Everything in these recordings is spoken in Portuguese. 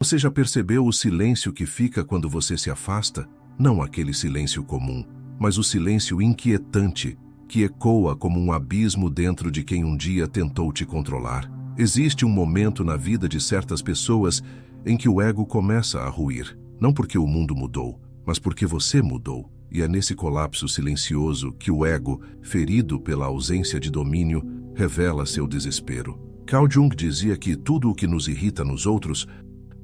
Você já percebeu o silêncio que fica quando você se afasta? Não aquele silêncio comum, mas o silêncio inquietante, que ecoa como um abismo dentro de quem um dia tentou te controlar. Existe um momento na vida de certas pessoas em que o ego começa a ruir, não porque o mundo mudou, mas porque você mudou. E é nesse colapso silencioso que o ego, ferido pela ausência de domínio, revela seu desespero. Carl Jung dizia que tudo o que nos irrita nos outros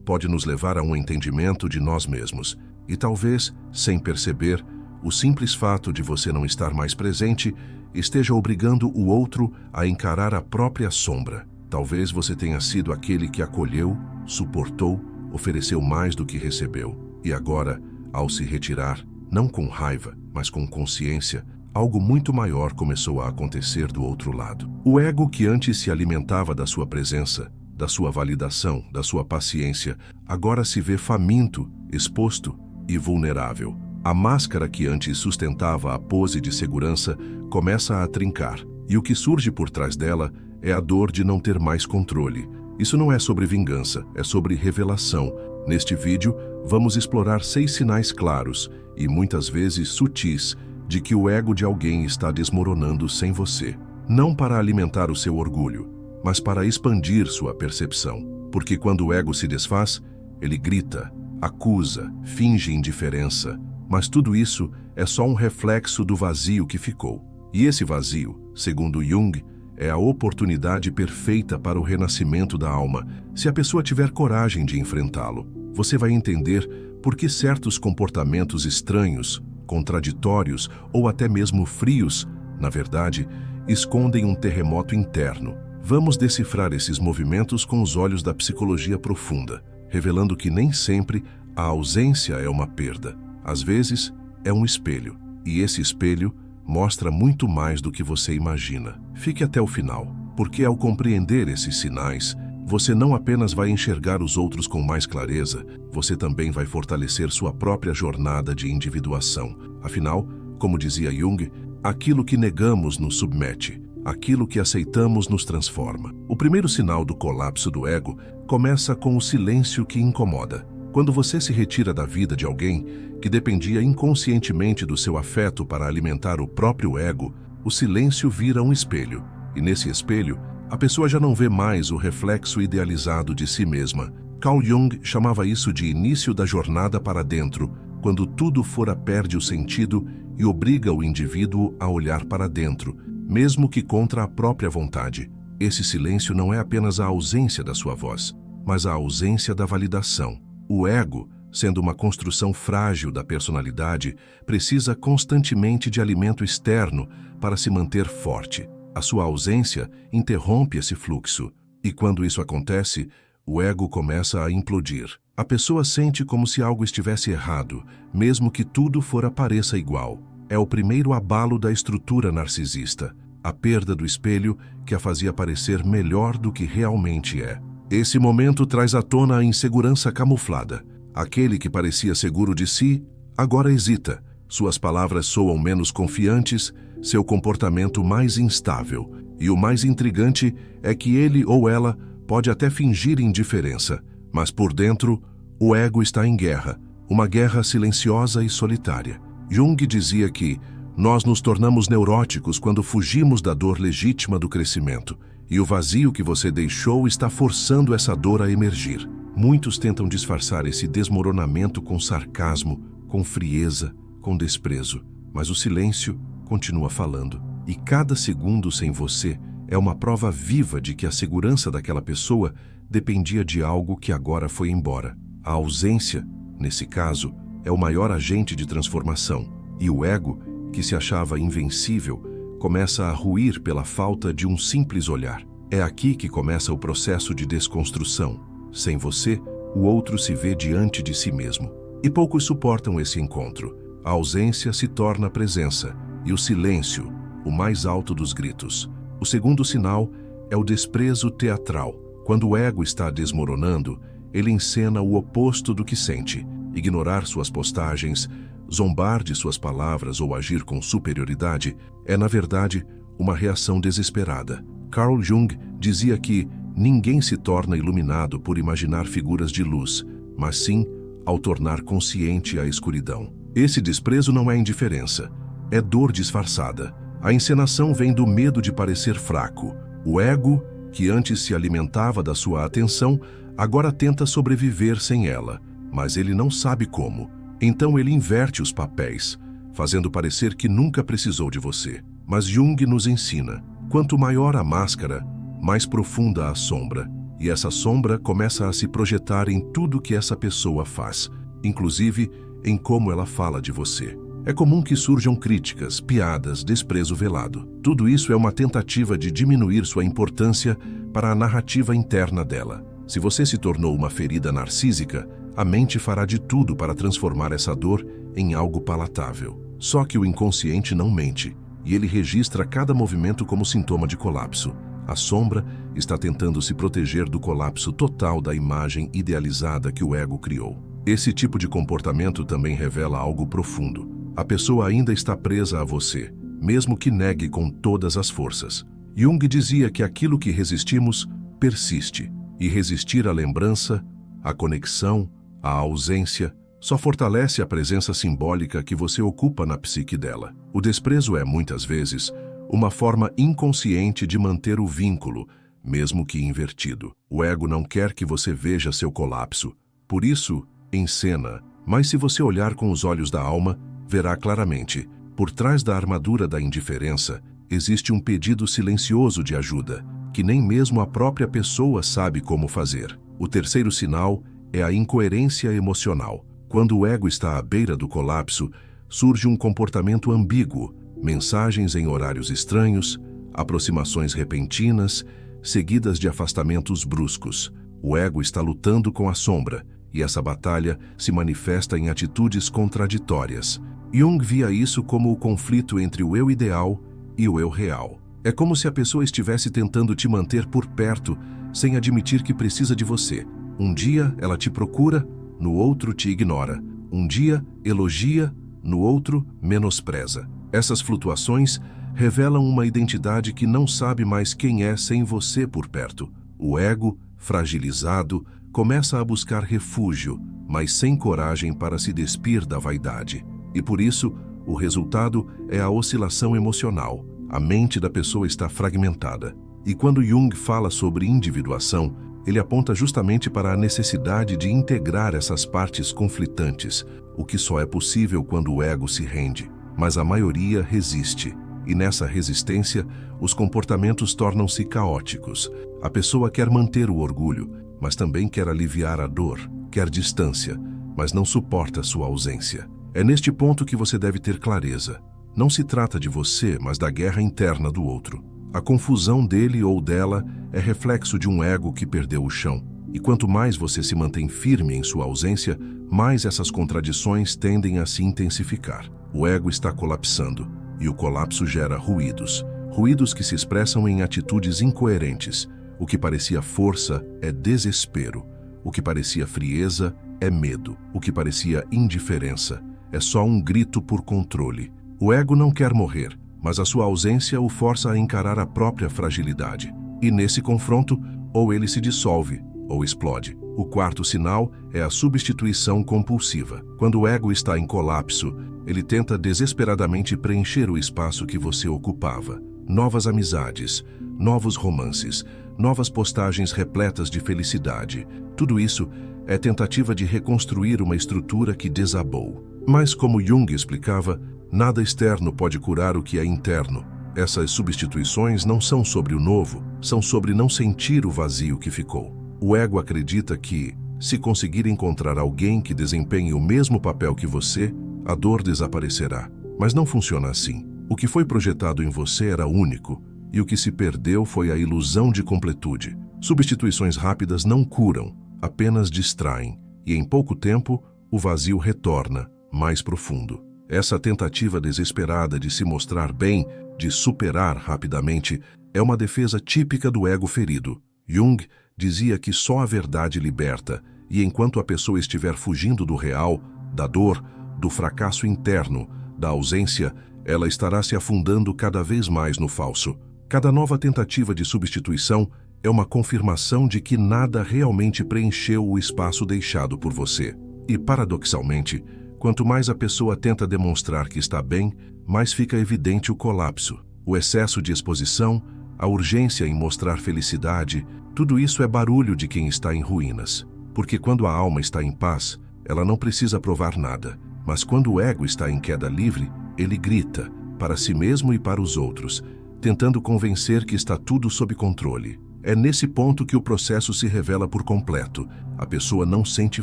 pode nos levar a um entendimento de nós mesmos. E talvez, sem perceber, o simples fato de você não estar mais presente esteja obrigando o outro a encarar a própria sombra. Talvez você tenha sido aquele que acolheu, suportou, ofereceu mais do que recebeu. E agora, ao se retirar, não com raiva, mas com consciência, algo muito maior começou a acontecer do outro lado. O ego que antes se alimentava da sua presença, da sua validação, da sua paciência, agora se vê faminto, exposto e vulnerável. A máscara que antes sustentava a pose de segurança começa a trincar, e o que surge por trás dela é a dor de não ter mais controle. Isso não é sobre vingança, é sobre revelação. Neste vídeo, vamos explorar 6 sinais claros e muitas vezes sutis de que o ego de alguém está desmoronando sem você. Não para alimentar o seu orgulho, mas para expandir sua percepção. Porque quando o ego se desfaz, ele grita, acusa, finge indiferença. Mas tudo isso é só um reflexo do vazio que ficou. E esse vazio, segundo Jung, é a oportunidade perfeita para o renascimento da alma. Se a pessoa tiver coragem de enfrentá-lo, você vai entender por que certos comportamentos estranhos, contraditórios ou até mesmo frios, na verdade, escondem um terremoto interno. Vamos decifrar esses movimentos com os olhos da psicologia profunda, revelando que nem sempre a ausência é uma perda. Às vezes, é um espelho, e esse espelho mostra muito mais do que você imagina. Fique até o final, porque ao compreender esses sinais, você não apenas vai enxergar os outros com mais clareza, você também vai fortalecer sua própria jornada de individuação. Afinal, como dizia Jung, aquilo que negamos nos submete, aquilo que aceitamos nos transforma. O primeiro sinal do colapso do ego começa com o silêncio que incomoda. Quando você se retira da vida de alguém que dependia inconscientemente do seu afeto para alimentar o próprio ego, o silêncio vira um espelho. E nesse espelho, a pessoa já não vê mais o reflexo idealizado de si mesma. Carl Jung chamava isso de início da jornada para dentro, quando tudo fora perde o sentido e obriga o indivíduo a olhar para dentro, mesmo que contra a própria vontade. Esse silêncio não é apenas a ausência da sua voz, mas a ausência da validação. O ego, sendo uma construção frágil da personalidade, precisa constantemente de alimento externo para se manter forte. A sua ausência interrompe esse fluxo, e quando isso acontece, o ego começa a implodir. A pessoa sente como se algo estivesse errado, mesmo que tudo fora pareça igual. É o primeiro abalo da estrutura narcisista, a perda do espelho que a fazia parecer melhor do que realmente é. Esse momento traz à tona a insegurança camuflada. Aquele que parecia seguro de si, agora hesita. Suas palavras soam menos confiantes, seu comportamento mais instável. E o mais intrigante é que ele ou ela pode até fingir indiferença, mas por dentro, o ego está em guerra, uma guerra silenciosa e solitária. Jung dizia que nós nos tornamos neuróticos quando fugimos da dor legítima do crescimento, e o vazio que você deixou está forçando essa dor a emergir. Muitos tentam disfarçar esse desmoronamento com sarcasmo, com frieza, com desprezo, mas o silêncio continua falando. E cada segundo sem você é uma prova viva de que a segurança daquela pessoa dependia de algo que agora foi embora. A ausência, nesse caso, é o maior agente de transformação, e o ego, que se achava invencível, começa a ruir pela falta de um simples olhar. É aqui que começa o processo de desconstrução. Sem você, o outro se vê diante de si mesmo. E poucos suportam esse encontro. A ausência se torna presença, e o silêncio, o mais alto dos gritos. O segundo sinal é o desprezo teatral. Quando o ego está desmoronando, ele encena o oposto do que sente. Ignorar suas postagens, zombar de suas palavras ou agir com superioridade é, na verdade, uma reação desesperada. Carl Jung dizia que Ninguém se torna iluminado por imaginar figuras de luz, mas sim ao tornar consciente a escuridão. Esse desprezo não é indiferença, é dor disfarçada. A encenação vem do medo de parecer fraco. O ego, que antes se alimentava da sua atenção, agora tenta sobreviver sem ela, mas ele não sabe como. Então ele inverte os papéis, fazendo parecer que nunca precisou de você. Mas Jung nos ensina, quanto maior a máscara, mais profunda a sombra. E essa sombra começa a se projetar em tudo que essa pessoa faz, inclusive em como ela fala de você. É comum que surjam críticas, piadas, desprezo velado. Tudo isso é uma tentativa de diminuir sua importância para a narrativa interna dela. Se você se tornou uma ferida narcísica, a mente fará de tudo para transformar essa dor em algo palatável. Só que o inconsciente não mente, e ele registra cada movimento como sintoma de colapso. A sombra está tentando se proteger do colapso total da imagem idealizada que o ego criou. Esse tipo de comportamento também revela algo profundo. A pessoa ainda está presa a você, mesmo que negue com todas as forças. Jung dizia que aquilo que resistimos persiste, e resistir à lembrança, à conexão, à ausência, só fortalece a presença simbólica que você ocupa na psique dela. O desprezo é, muitas vezes, uma forma inconsciente de manter o vínculo, mesmo que invertido. O ego não quer que você veja seu colapso, por isso, encena. Mas se você olhar com os olhos da alma, verá claramente, por trás da armadura da indiferença, existe um pedido silencioso de ajuda, que nem mesmo a própria pessoa sabe como fazer. O terceiro sinal é a incoerência emocional. Quando o ego está à beira do colapso, surge um comportamento ambíguo, mensagens em horários estranhos, aproximações repentinas, seguidas de afastamentos bruscos. O ego está lutando com a sombra, e essa batalha se manifesta em atitudes contraditórias. Jung via isso como o conflito entre o eu ideal e o eu real. É como se a pessoa estivesse tentando te manter por perto, sem admitir que precisa de você. Um dia ela te procura, no outro te ignora. Um dia elogia, no outro menospreza. Essas flutuações revelam uma identidade que não sabe mais quem é sem você por perto. O ego, fragilizado, começa a buscar refúgio, mas sem coragem para se despir da vaidade. E por isso, o resultado é a oscilação emocional. A mente da pessoa está fragmentada. E quando Jung fala sobre individuação, ele aponta justamente para a necessidade de integrar essas partes conflitantes, o que só é possível quando o ego se rende. Mas a maioria resiste. E nessa resistência, os comportamentos tornam-se caóticos. A pessoa quer manter o orgulho, mas também quer aliviar a dor, quer distância, mas não suporta sua ausência. É neste ponto que você deve ter clareza. Não se trata de você, mas da guerra interna do outro. A confusão dele ou dela é reflexo de um ego que perdeu o chão. E quanto mais você se mantém firme em sua ausência, mais essas contradições tendem a se intensificar. O ego está colapsando, e o colapso gera ruídos. Ruídos que se expressam em atitudes incoerentes. O que parecia força é desespero. O que parecia frieza é medo. O que parecia indiferença é só um grito por controle. O ego não quer morrer, mas a sua ausência o força a encarar a própria fragilidade. E nesse confronto, ou ele se dissolve, ou explode. O quarto sinal é a substituição compulsiva. Quando o ego está em colapso, ele tenta desesperadamente preencher o espaço que você ocupava. Novas amizades, novos romances, novas postagens repletas de felicidade. Tudo isso é tentativa de reconstruir uma estrutura que desabou. Mas, como Jung explicava, nada externo pode curar o que é interno. Essas substituições não são sobre o novo, são sobre não sentir o vazio que ficou. O ego acredita que, se conseguir encontrar alguém que desempenhe o mesmo papel que você, a dor desaparecerá. Mas não funciona assim. O que foi projetado em você era único, e o que se perdeu foi a ilusão de completude. Substituições rápidas não curam, apenas distraem, e em pouco tempo, o vazio retorna, mais profundo. Essa tentativa desesperada de se mostrar bem, de superar rapidamente, é uma defesa típica do ego ferido. Jung dizia que só a verdade liberta, e enquanto a pessoa estiver fugindo do real, da dor, do fracasso interno, da ausência, ela estará se afundando cada vez mais no falso. Cada nova tentativa de substituição é uma confirmação de que nada realmente preencheu o espaço deixado por você. E, paradoxalmente, quanto mais a pessoa tenta demonstrar que está bem, mais fica evidente o colapso. O excesso de exposição, a urgência em mostrar felicidade, tudo isso é barulho de quem está em ruínas. Porque quando a alma está em paz, ela não precisa provar nada. Mas quando o ego está em queda livre, ele grita, para si mesmo e para os outros, tentando convencer que está tudo sob controle. É nesse ponto que o processo se revela por completo. A pessoa não sente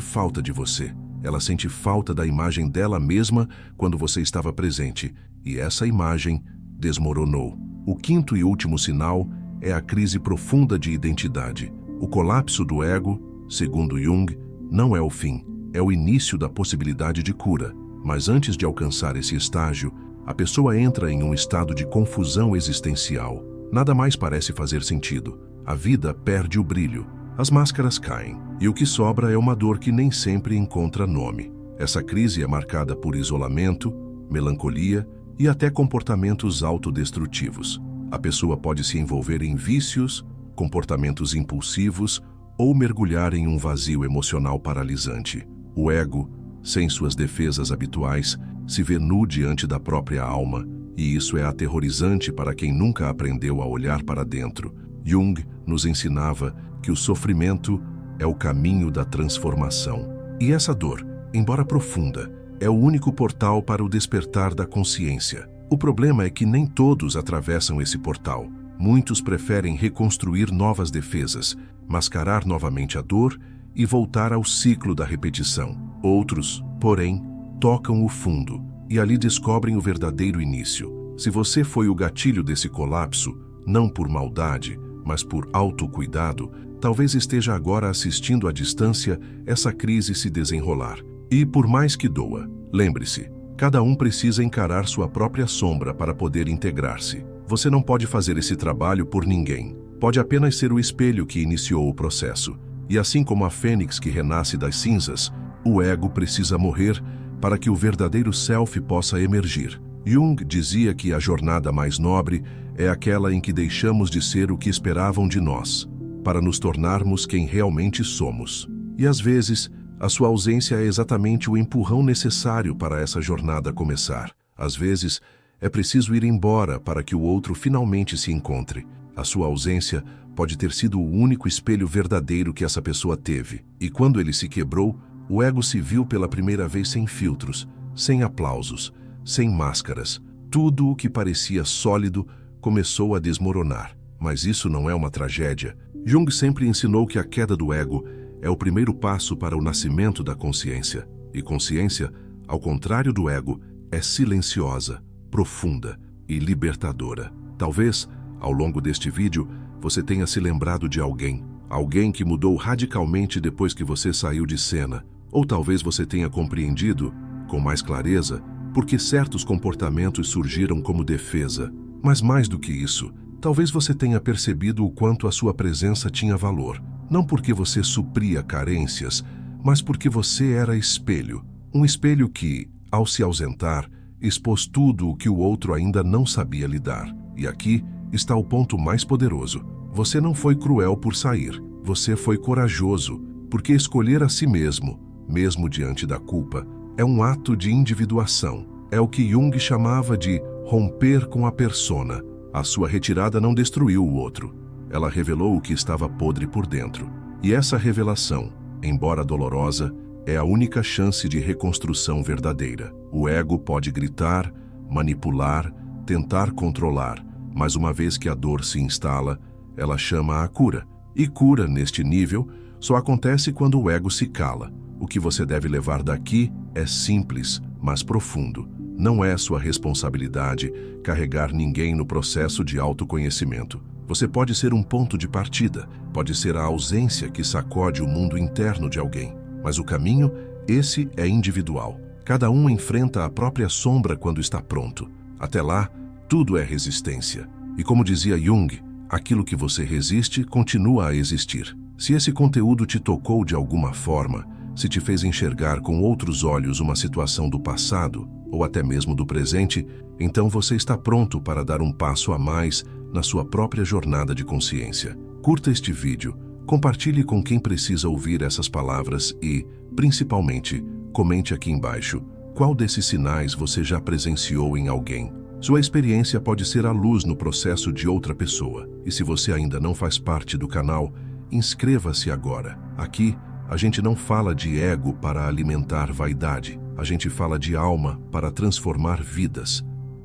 falta de você. Ela sente falta da imagem dela mesma quando você estava presente. E essa imagem desmoronou. O quinto e último sinal é a crise profunda de identidade. O colapso do ego, segundo Jung, não é o fim. É o início da possibilidade de cura. Mas antes de alcançar esse estágio, a pessoa entra em um estado de confusão existencial. Nada mais parece fazer sentido. A vida perde o brilho. As máscaras caem. E o que sobra é uma dor que nem sempre encontra nome. Essa crise é marcada por isolamento, melancolia e até comportamentos autodestrutivos. A pessoa pode se envolver em vícios, comportamentos impulsivos ou mergulhar em um vazio emocional paralisante. O ego, sem suas defesas habituais, se vê nu diante da própria alma, e isso é aterrorizante para quem nunca aprendeu a olhar para dentro. Jung nos ensinava que o sofrimento é o caminho da transformação. E essa dor, embora profunda, é o único portal para o despertar da consciência. O problema é que nem todos atravessam esse portal. Muitos preferem reconstruir novas defesas, mascarar novamente a dor e voltar ao ciclo da repetição. Outros, porém, tocam o fundo e ali descobrem o verdadeiro início. Se você foi o gatilho desse colapso, não por maldade, mas por autocuidado, talvez esteja agora assistindo à distância essa crise se desenrolar. E por mais que doa, lembre-se, cada um precisa encarar sua própria sombra para poder integrar-se. Você não pode fazer esse trabalho por ninguém. Pode apenas ser o espelho que iniciou o processo. E assim como a fênix que renasce das cinzas, o ego precisa morrer para que o verdadeiro self possa emergir. Jung dizia que a jornada mais nobre é aquela em que deixamos de ser o que esperavam de nós, para nos tornarmos quem realmente somos. E às vezes, a sua ausência é exatamente o empurrão necessário para essa jornada começar. Às vezes, é preciso ir embora para que o outro finalmente se encontre. A sua ausência pode ter sido o único espelho verdadeiro que essa pessoa teve. E quando ele se quebrou, o ego se viu pela primeira vez sem filtros, sem aplausos, sem máscaras. Tudo o que parecia sólido começou a desmoronar. Mas isso não é uma tragédia. Jung sempre ensinou que a queda do ego é o primeiro passo para o nascimento da consciência. E consciência, ao contrário do ego, é silenciosa, profunda e libertadora. Talvez, ao longo deste vídeo, você tenha se lembrado de alguém que mudou radicalmente depois que você saiu de cena. Ou talvez você tenha compreendido, com mais clareza, por que certos comportamentos surgiram como defesa. Mas mais do que isso, talvez você tenha percebido o quanto a sua presença tinha valor. Não porque você supria carências, mas porque você era espelho. Um espelho que, ao se ausentar, expôs tudo o que o outro ainda não sabia lidar. E aqui está o ponto mais poderoso. Você não foi cruel por sair. Você foi corajoso, porque escolher a si mesmo, mesmo diante da culpa, é um ato de individuação. É o que Jung chamava de romper com a persona. A sua retirada não destruiu o outro. Ela revelou o que estava podre por dentro. E essa revelação, embora dolorosa, é a única chance de reconstrução verdadeira. O ego pode gritar, manipular, tentar controlar, mas uma vez que a dor se instala, ela chama a cura. E cura, neste nível, só acontece quando o ego se cala. O que você deve levar daqui é simples, mas profundo. Não é sua responsabilidade carregar ninguém no processo de autoconhecimento. Você pode ser um ponto de partida, pode ser a ausência que sacode o mundo interno de alguém. Mas o caminho, esse é individual. Cada um enfrenta a própria sombra quando está pronto. Até lá, tudo é resistência. E como dizia Jung, aquilo que você resiste continua a existir. Se esse conteúdo te tocou de alguma forma, se te fez enxergar com outros olhos uma situação do passado, ou até mesmo do presente, então você está pronto para dar um passo a mais na sua própria jornada de consciência. Curta este vídeo, compartilhe com quem precisa ouvir essas palavras e, principalmente, comente aqui embaixo qual desses sinais você já presenciou em alguém. Sua experiência pode ser a luz no processo de outra pessoa. E se você ainda não faz parte do canal, inscreva-se agora. Aqui, a gente não fala de ego para alimentar vaidade. A gente fala de alma para transformar vidas.